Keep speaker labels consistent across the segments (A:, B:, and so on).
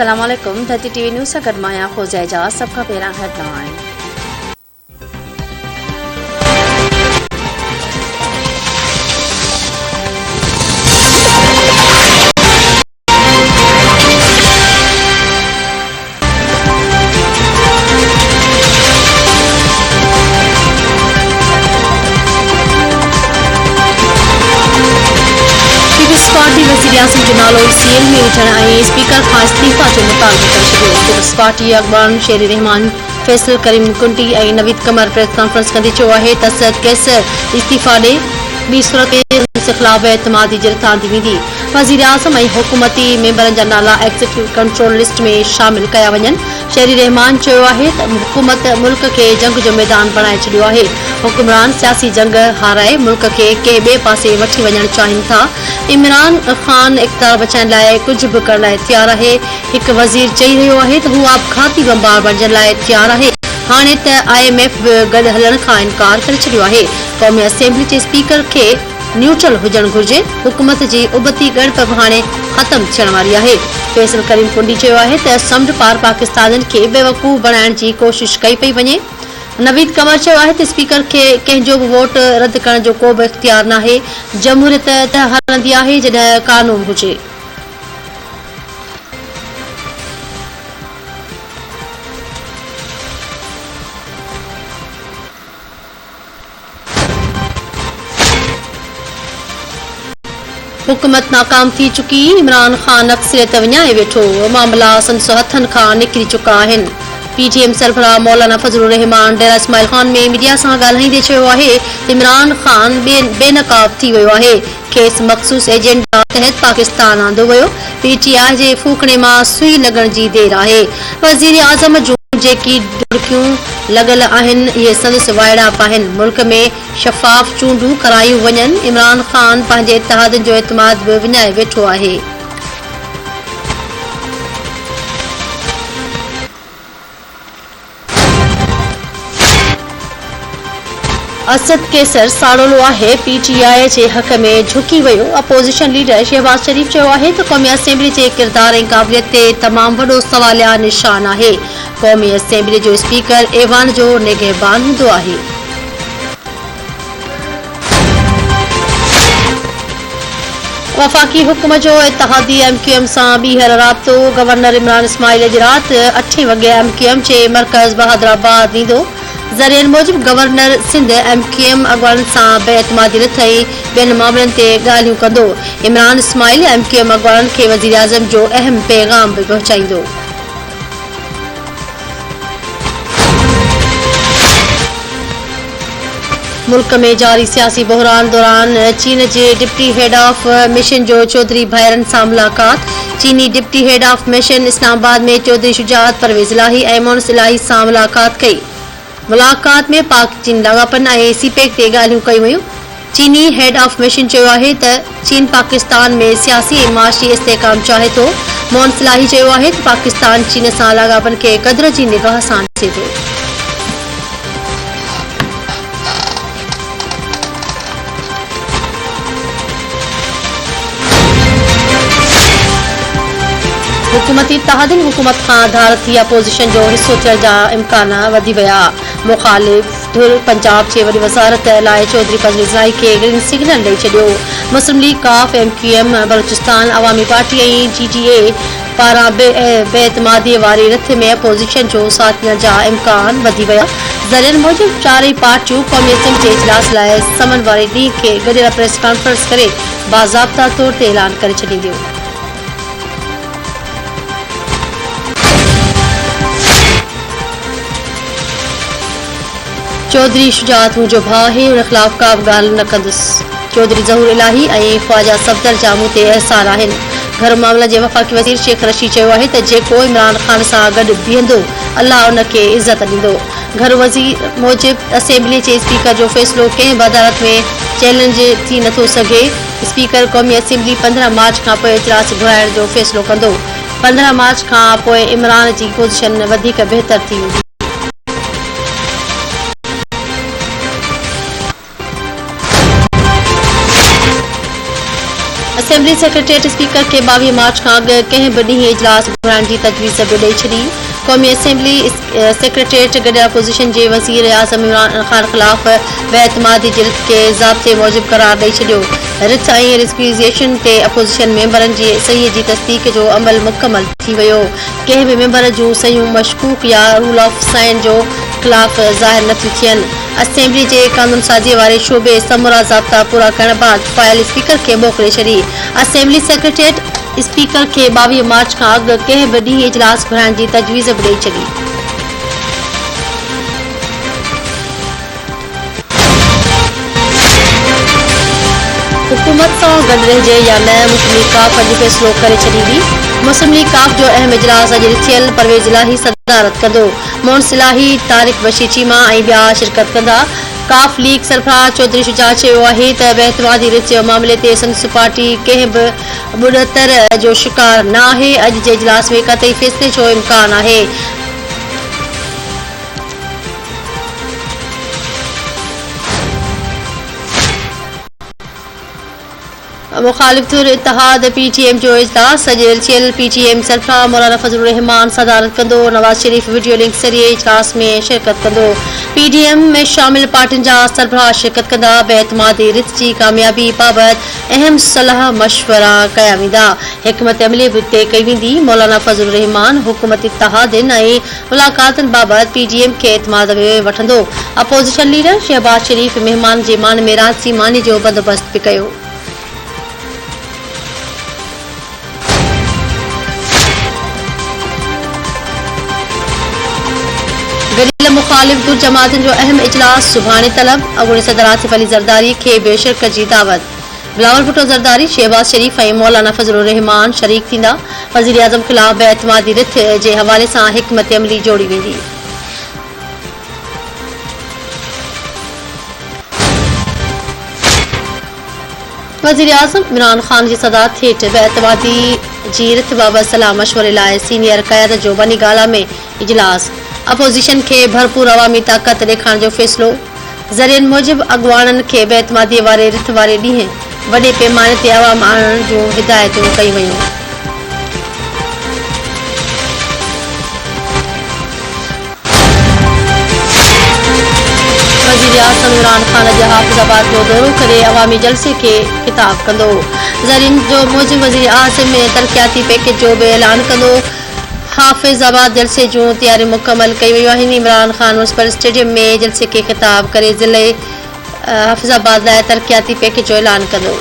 A: अस्सलाम वालेकुम। धरती टीवी न्यूज़ सां गॾु मां ख़ुज़ैजा। सभ खां पहिरियां हेडलाइन। पार्टी वज़ीर आज़म जो नालो सीएल में विझण ऐं स्पीकर खां इस्तीफ़ा जो मुतालबो करे छॾियो। पीपल्स पार्टी अॻवान शेर रहमान, फैसल करीम कुंटी ऐं नवीद कमर प्रेस कॉन्फ्रेंस कंदे चयो आहे त सद कैसर इस्तीफ़ा ॾे ॿी सूरत में ख़िलाफ़ एतमादी गिरफ़्तारी वेंदी। वज़ीर आज़म ऐं हुकूमती मेंबरनि जा नाला एग्ज़ीक्यूटिव कंट्रोल लिस्ट में शामिल कया वञनि। शेरी रहमान चयो आहे त हुकूमत मुल्क खे जंग जो मैदान बणाए छॾियो आहे। हुक्मरान सियासी जंग हाराए मुल्क खे कंहिं ॿिए पासे वठी वञणु चाहिनि था। इमरान ख़ान इक़्तिदार बचाइण लाइ कुझु बि करण लाइ तयारु आहे। हिकु वज़ीर चई रहियो आहे त हू आपघाती बमबार बणजण लाइ तयारु आहे। हाणे त IMF बि गॾु हलण खां इनकार करे छॾियो आहे। क़ौमी असेंबली जे स्पीकर खे न्यूट्रल हुजणु घुर्जे। हुकूमत जी उबती ॻणप बि हाणे ख़तम थियण वारी आहे। फैसल करीम कुंडी चयो आहे त समुंड पार पाकिस्तानियुनि खे बेवकूफ़ बणाइण जी कोशिश कई पई वञे। नवीद कमर चयो आहे त स्पीकर खे कंहिंजो बि वोट रद्द करण जो को बि इख़्तियार नाहे। जमहूरियत त हलंदी आहे जॾहिं कानून हुजे। हुकूमत नाकाम थी चुकी। इमरान ख़ान अक्सरियत विञाए वेठो। मामला संदसि हथनि खां निकिरी चुका आहिनि। PTM सरबराह मौलाना फजलुर रहमान डेरा इस्माइल खान में मीडिया सां ॻाल्हाईंदे चयो आहे त इमरान ख़ान बेनकाब थी वियो आहे। खेसि मख़सूस एजेंडा तहत पाकिस्तान आंदो वियो। PTI जे फूकणे मां सुई लॻण जी देरि आहे। वज़ीर आज़म जूं जेकी दुड़कियूं लॻल आहिनि इहे संदसि वाइड़ा आहिनि। मुल्क में शफ़ाफ़ चूंडूं करायूं वञनि। इमरान ख़ान पंहिंजे इत्तेहादनि जो एतमाद बि विञाए वेठो आहे। असद कैसर साड़ोलो आहे। PTI जे हक़ में झुकी वियो। अपोज़िशन लीडर शहबाज शरीफ़ चयो आहे त क़ौमी असेंबली जे किरदार ऐं क़ाबिलियत ते तमामु वॾो सवालिया निशान आहे। क़ौमी असेंबली जो स्पीकर ऐवान जो निगहबान हूंदो आहे। वफ़ाक़ी हुकुम जो इत्तेहादी MQM सां ॿीहर राब्तो। गवर्नर इमरान इस्माइल अॼु राति 8 वॻे MQM जे मर्कज़ बहादुराबाद ईंदो। ज़रियनि मूजिब गवर्नर सिंध MQM अॻवाननि सां बेएतमादी न थई ॿियनि मामलनि ते ॻाल्हियूं कंदो। इमरान इस्माइल MQM अॻवाननि खे वज़ीर आज़म जो अहम पैगाम बि पहुचाईंदो। मुल्क में जारी सियासी बहरान दौरान चीन जे डिप्टी हेड ऑफ मिशन जो चौधरी भाइरनि सां मुलाक़ात। चीनी deputy head of mission Islamabad में चौधरी शुजात परवेज़ इलाही ऐं मोहसिन इलाही सां मुलाक़ात कई। मुलाक़ात में पाक चीन लाॻापन ऐं CPEC ते ॻाल्हियूं कयूं वयूं। चीनी हेड ऑफ मिशन चयो आहे त चीन पाकिस्तान में सियासी ऐं माशी इस्तेहकाम चाहे थो। मोहसिन इलाही चयो आहे त पाकिस्तान चीन सां लाॻापन खे क़द्र जी निगाह सां ॾिसे थो। हुकूमती इत्तेहादनि हुकूमत खां धार थी अपोज़िशन जो हिसो थियण जा इम्कान वधी विया। मुख़ालिफ़ धुर पंजाब जे वॾी वज़ारत लाइ चौधरी फज़ल इलाही खे ग्रीन सिग्नल ॾेई छॾियो। मुस्लिम लीग काफ MQM बलूचिस्तान अवामी पार्टी ऐं GTA पारां बेएतमादीअ वारी रिथ में अपोज़िशन जो साथ ॾियण जा इम्कान वधी विया। ज़रियनि मूजिब चारई पार्टियूं क़ौमी असेंबली जे इजलास लाइ समन वारे ॾींहं खे गॾियल प्रेस कॉन्फ्रेंस करे बाज़ाब्ता तौर ते ऐलान करे छॾींदियूं। चौधरी शुजात मुंहिंजो भाउ आहे, हुन ख़िलाफ़ का बि ॻाल्हि न कंदुसि। चौधरी ज़हूर इलाही ऐं ख्वाजा सफ़दर जा मूं ते एहसार आहिनि। घर मामला जे वफ़ाक़ी वज़ीर शेख रशीद चयो आहे त जेको इमरान ख़ान सां गॾु बीहंदो अल्लाह उन खे इज़त ॾींदो। घर वज़ीर मूजिब असेंबली जे स्पीकर जो फ़ैसिलो कंहिं बि अदालत में चैलेंज थी नथो सघे। स्पीकर क़ौमी असेंबली 15 मार्च खां पोइ इजलास घुराइण जो फ़ैसिलो कंदो। 15 मार्च खां पोइ इमरान जी पोज़ीशन वधीक बहितर थी वेंदी। असेंबली सेक्रेटरीट स्पीकर के 22 मार्च खां अॻु कंहिं बि ॾींहुं इजलास घुराइण जी तजवीज़ बि ॾेई छॾी। क़ौमी असेंबली सेक्रेटरीट गॾियल अपोज़िशन जे वज़ीर आज़म इमरान ख़ान ख़िलाफ़ बेएतमादी जी रिथ खे ज़ाब्ते मूजिब करार ॾेई छॾियो। रिथ ऐं रिक्विज़ेशन ते अपोज़िशन मेंबरनि जे सहीअ जी तस्दीक़ जो अमल मुकमल थी वियो। कंहिं बि मेंबर जूं सयूं मशकूक या रूल ऑफ साइन जो ख़िलाफ़ ज़ाहिर नथियूं थियनि। असेंबली जे क़ानून साज़ीअ वारे शोबे समूरा ज़ाब्ता पूरा करण बाद फाइल स्पीकर खे मोकिले छॾी। असेंबली सेक्रेटरीट स्पीकर खे 22 मार्च खां अॻु कंहिं बि ॾींहुं इजलास घुराइण जी तजवीज़ बि ॾेई छॾी। हुकूमत सां गॾु रहिजे या न, मुस्लिम लीग काफ अॼु फ़ैसिलो करे छॾींदी। मुस्लिम लीग काफ जो अहम इजलास अॼु थियल परवेज़ इलाही सदारत कंदो। मोहन इलाही, तारिक बशीर चीमा ऐं ॿिया शिरकत कंदा। काफ लीग सरफराज चौधरी शुजा चयो आहे त बेएतमादी रिथ जे मामले ते संदसि पार्टी कंहिं बि बुॾतर जो शिकार न आहे। अॼु जे इजलास में क़तई फ़ैसिले जो इम्कान आहे। मुखालिफ धुर इत्तेहाद पीटीएम जो इजलास अॼु थियल पीटीएम सरबराह मौलाना फजलुर रहमान सदारत कंदो। नवाज़ शरीफ वीडियो लिंक ज़रिए इजलास में शिरकत कंदो। पीडीएम में शामिल पार्टियुनि जा सरबराह शिरकत कंदा। बेएतमादी रिथ जी कामयाबी बाबति अहम सलाह मशवरा कया वेंदा। हिकमत अमली बि तइ कई वेंदी। मौलाना फजलुर रहमान हुकूमत इत्तेहादनि ऐं मुलाक़ातनि बाबति पीडीएम खे एतमाद में वठंदो। अपोज़िशन लीडर शहबाज शरीफ महिमान जे मान में राजसी मानी जो बंदोबस्त बि कयो। गॾियल मुखालिफ गुट जमातुनि जो अहम इजलास सुभाणे तलब। अॻूणे सदर आसिफ अली ज़रदारी खे बि शिरकत जी दावत। बिलावल भुट्टो ज़रदारी, शहबाज शरीफ ऐं मौलाना फजलुर रहमान शरीक थींदा। वज़ीर आज़म ख़िलाफ़ बेएतमादी रिथ जे हवाले सां हिकमत अमली जोड़ी वेंदी। वज़ीर आज़म इमरान ख़ान जी सदारत हेठि बेएतमादी जी रिथ बाबति सलाह मशवरे लाइ सीनियर क़यादत जो बनी गाला में इजलास। अपोज़िशन खे भरपूर अवामी ताक़त ॾेखारण जो फ़ैसिलो। ज़रियनि मूजिबि अॻुवाणनि खे बेएतमादी वारे रिथ वारे ॾींहुं वॾे पैमाने ते अवाम आणण जूं हिदायतूं कयूं वयूं। वज़ीर आज़म इमरान ख़ान अॼु हाफ़िज़ाबाद जो दौरो करे अवामी जलसे खे ख़िताब कंदो। ज़रियनि जो मूजिबि वज़ीर आज़म तरक़ियाती पैकेज जो बि ऐलान कंदो। हाफ़िज़ाबाद जलसे जूं तैयारियूं मुकमल कई वयूं आहिनि। इमरान ख़ान म्यूनिसिपल स्टेडियम में जलसे खे ख़िताब करे ज़िले हाफ़िज़ाबाद लाइ तरक़ियाती पैकेज जो ऐलान कंदो।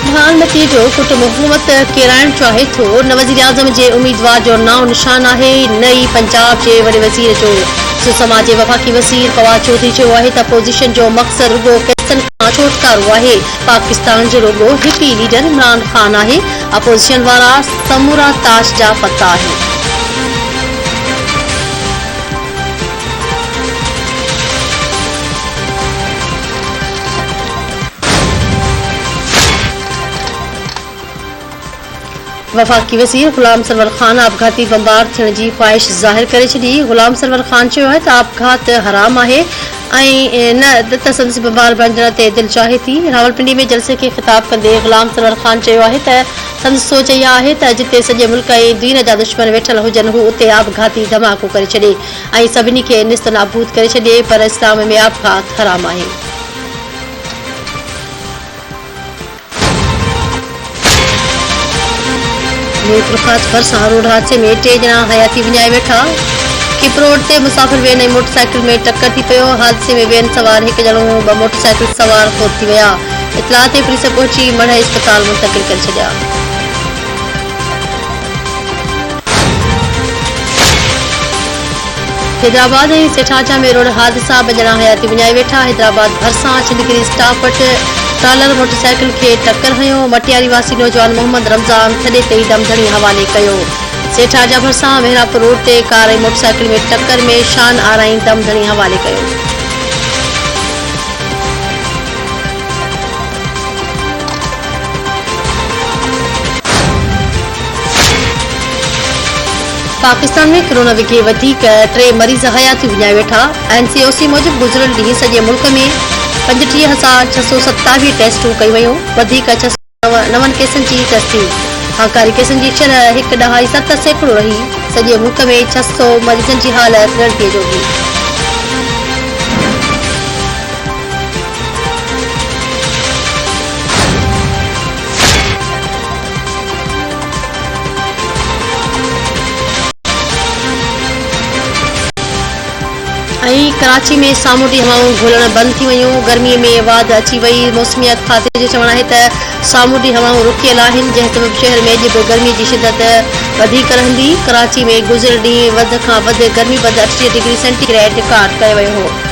A: प्रधानमंत्री जो कुटुंब हुकूमत केराइण चाहे थो। न वज़ीर आज़म जे उम्मीदवार जो नाओ निशान आहे, न ई पंजाब जे वॾे वज़ीर जो। समाज जे वफ़ाक़ी वज़ीर फवाद चौधरी चयो आहे त अपोज़िशन जो मक़सद रुगो कैसनि खां छुटकारो आहे। पाकिस्तान जो रुगो हिकु ई लीडर इमरान ख़ान आहे। अपोज़िशन वारा समूरा ताश जा पता आहिनि। वफ़ाक़ी वज़ीर ग़ुलाम सरवर ख़ान आपघाती बमबार थियण जी ख़्वाहिश ज़ाहिर करे छॾी। ग़ुलाम सरवर ख़ान चयो आहे त आपघात हराम आहे ऐं न त संदसि बमबार बणजण ते दिलि चाहे थी। रावलपिंडी में जलसे खे ख़िताब कंदे ग़ुलाम सरवर ख़ान चयो आहे त संदसि सोच इहा आहे त जिते सॼे मुल्क ऐं दीन जा दुश्मन वेठल हुजनि हू उते आपघाती धमाको करे छॾे ऐं सभिनी खे निस्त नाबूद करे छॾे, पर इस्लाम में आपघात हराम आहे। भरिसां रोड हादसे में 3 ॼणा हयाती विञाए वेठा। किप रोड ते मुसाफ़िर वेन ऐं मोटरसाइकिल में टक्कर थी पियो। हादसे में वेन सवार 1 ॼणो 2 मोटरसाइकिल सवार फौत थी विया। इतलाह ते पुलिस पहुची मढ़ई अस्पताल मुंतक़िल करे छॾिया। हैदराबाद ऐं सेठाजा में रोड हादसा 2 ॼणा हयाती विञाए वेठा। हैदराबाद भरिसां छिंदगिरी स्टॉप वटि ट्रालर मोटरसाइकिल खे टक्कर हयो। मटियारी वासी नौजवान मोहम्मद रमज़ान थॾे ते ई दमधणी हवाले कयो। सेठाजा भरिसां मेहरापुर रोड ते कार ऐं मोटरसाइकिल में टक्कर में शान आराई दमधणी हवाले कयो। पाकिस्तान में कोरोना के वधीक 3 मरीज हयाती विञाए वेठा। NCOC मूजिब गुज़िरियल ॾींहुं सॼे मुल्क में 35,627 टेस्टूं कयूं वयूं। वधीक 609 केसनि जी तस्दीक। हाकारी केसनि जी शरह 1.7% रही। सॼे मुल्क में 600 मरीजनि जी हालत ॻणितीअ जोगी। कराची में सामूंडी हवाऊं घुलण बंद थी वयूं। गर्मी में वाध अची वई। मौसमियात खाते जो चवण है त सामूंडी हवाऊं रुकियल आहिनि, जंहिं सबब शहर में अॼु बि गर्मी जी शिदत वधीक रहंदी। कराची में गुज़िरियल ॾींहुं वध खां वधि गर्मी बंद 38 डिग्री सेंटीग्रेड रिकॉर्ड कयो वियो हो।